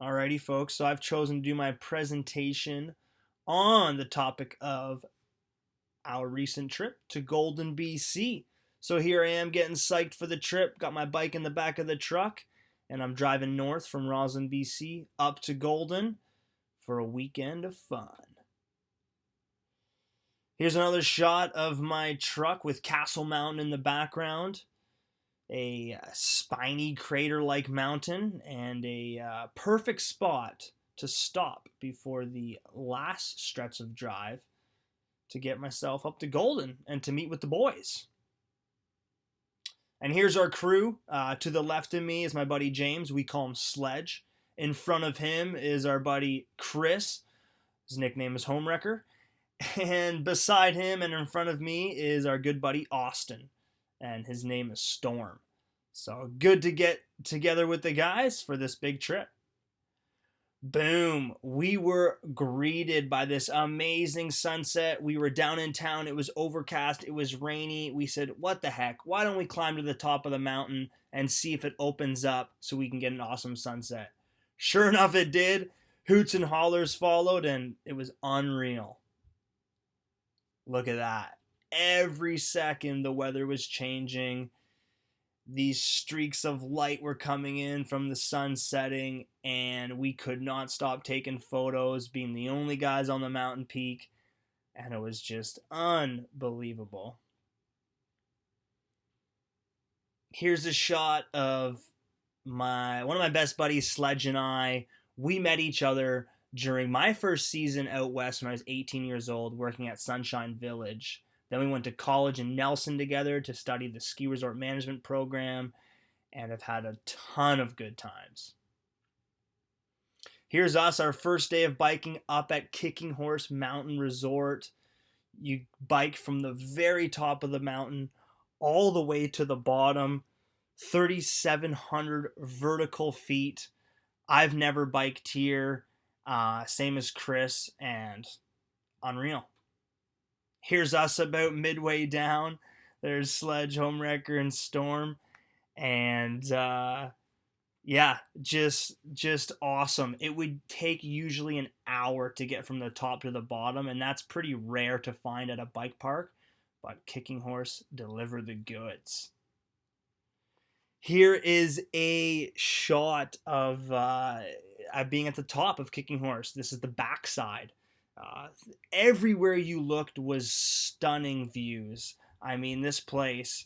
Alrighty, folks. So I've chosen to do my presentation on the topic of our recent trip to Golden, BC. So here I am getting psyched for the trip. Got my bike in the back of the truck, and I'm driving north from Roslyn, BC, up to Golden for a weekend of fun. Here's another shot of my truck with Castle Mountain in the background, a spiny crater-like mountain, and a perfect spot to stop before the last stretch of drive to get myself up to Golden and to meet with the boys. And here's our crew. To the left of me is my buddy James. We call him Sledge. In front of him is our buddy Chris. His nickname is Homewrecker. And beside him and in front of me is our good buddy Austin. And his name is Storm. So good to get together with the guys for this big trip. Boom. We were greeted by this amazing sunset. We were down in town. It was overcast. It was rainy. We said, what the heck? Why don't we climb to the top of the mountain and see if it opens up so we can get an awesome sunset? Sure enough, it did. Hoots and hollers followed, and it was unreal. Look at that. Every second the weather was changing. These streaks of light were coming in from the sun setting, and we could not stop taking photos, being the only guys on the mountain peak, and it was just unbelievable. Here's a shot of one of my best buddies, Sledge, and I. We met each other during my first season out west when I was 18 years old, working at Sunshine Village. Then we went to college in Nelson together to study the ski resort management program, and have had a ton of good times. Here's us, our first day of biking up at Kicking Horse Mountain Resort. You bike from the very top of the mountain all the way to the bottom, 3,700 vertical feet. I've never biked here, same as Chris, and unreal. Here's us about midway down. There's Sledge, Homewrecker, and Storm. And yeah, just awesome. It would take usually an hour to get from the top to the bottom, and that's pretty rare to find at a bike park. But Kicking Horse delivered the goods. Here is a shot of being at the top of Kicking Horse. This is the backside. Everywhere you looked was stunning views. I mean, this place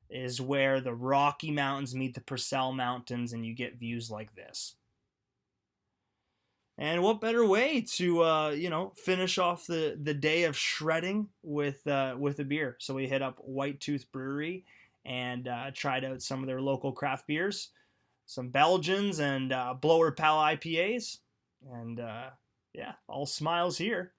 is where the Rocky Mountains meet the Purcell Mountains, and you get views like this. And what better way to finish off the day of shredding with a beer? So we hit up White Tooth Brewery and tried out some of their local craft beers, some Belgians and Blower Pal IPAs, and yeah, all smiles here.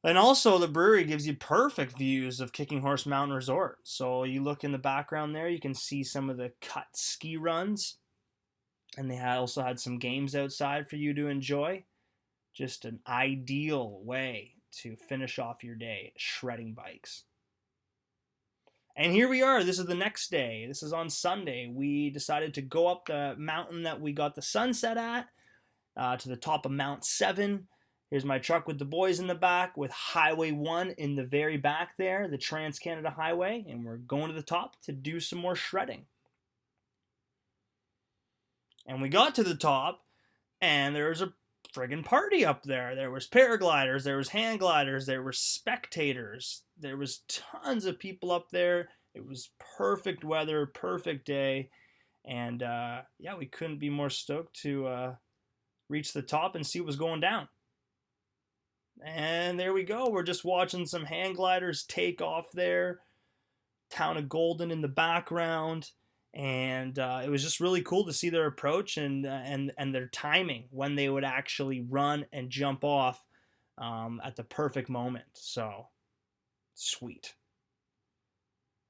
And also, the brewery gives you perfect views of Kicking Horse Mountain Resort. So you look in the background there, you can see some of the cut ski runs. And they also had some games outside for you to enjoy. Just an ideal way to finish off your day shredding bikes. And here we are. This is the next day. This is on Sunday. We decided to go up the mountain that we got the sunset at, to the top of Mount 7. Here's my truck with the boys in the back, with Highway 1 in the very back there, the Trans-Canada Highway, and we're going to the top to do some more shredding. And we got to the top, and there was a friggin' party up there. There was paragliders, there was hang gliders, there were spectators. There was tons of people up there. It was perfect weather, perfect day. And yeah, we couldn't be more stoked to reach the top and see what was going down. And there we go. We're just watching some hang gliders take off there. Town of Golden in the background. And it was just really cool to see their approach and their timing when they would actually run and jump off at the perfect moment. So, sweet.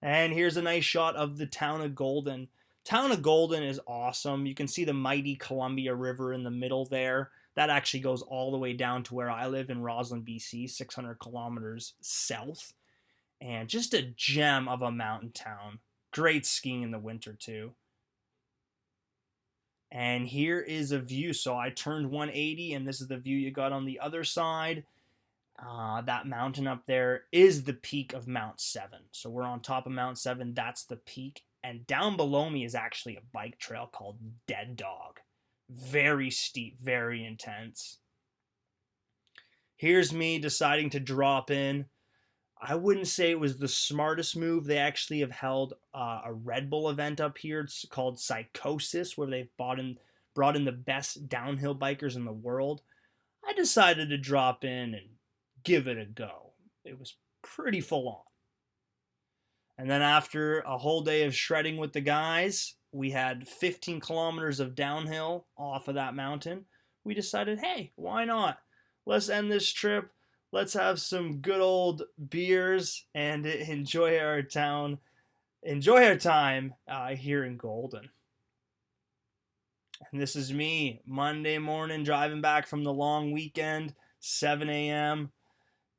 And here's a nice shot of the town of Golden. Town of Golden is awesome. You can see the mighty Columbia River in the middle there. That actually goes all the way down to where I live in Roslyn, BC, 600 kilometers south. And just a gem of a mountain town. Great skiing in the winter, too. And here is a view. So I turned 180, and this is the view you got on the other side. That mountain up there is the peak of Mount 7. So we're on top of Mount 7. That's the peak. And down below me is actually a bike trail called Dead Dog. Very steep, very intense. Here's me deciding to drop in. I wouldn't say it was the smartest move. They actually have held a Red Bull event up here. It's called Psychosis, where they've brought in the best downhill bikers in the world. I decided to drop in and give it a go. It was pretty full on. And then after a whole day of shredding with the guys, we had 15 kilometers of downhill off of that mountain. We decided, hey, why not? Let's end this trip. Let's have some good old beers and enjoy our time here in Golden. And this is me, Monday morning, driving back from the long weekend, 7 a.m.,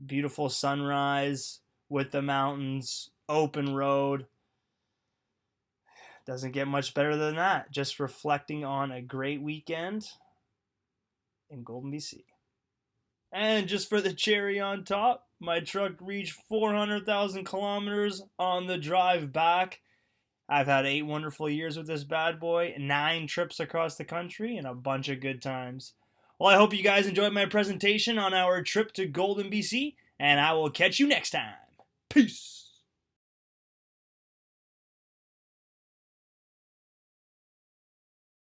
beautiful sunrise with the mountains, open road. Doesn't get much better than that. Just reflecting on a great weekend in Golden, BC. And just for the cherry on top, my truck reached 400,000 kilometers on the drive back. I've had 8 wonderful years with this bad boy, 9 trips across the country, and a bunch of good times. Well, I hope you guys enjoyed my presentation on our trip to Golden, BC, and I will catch you next time. Peace.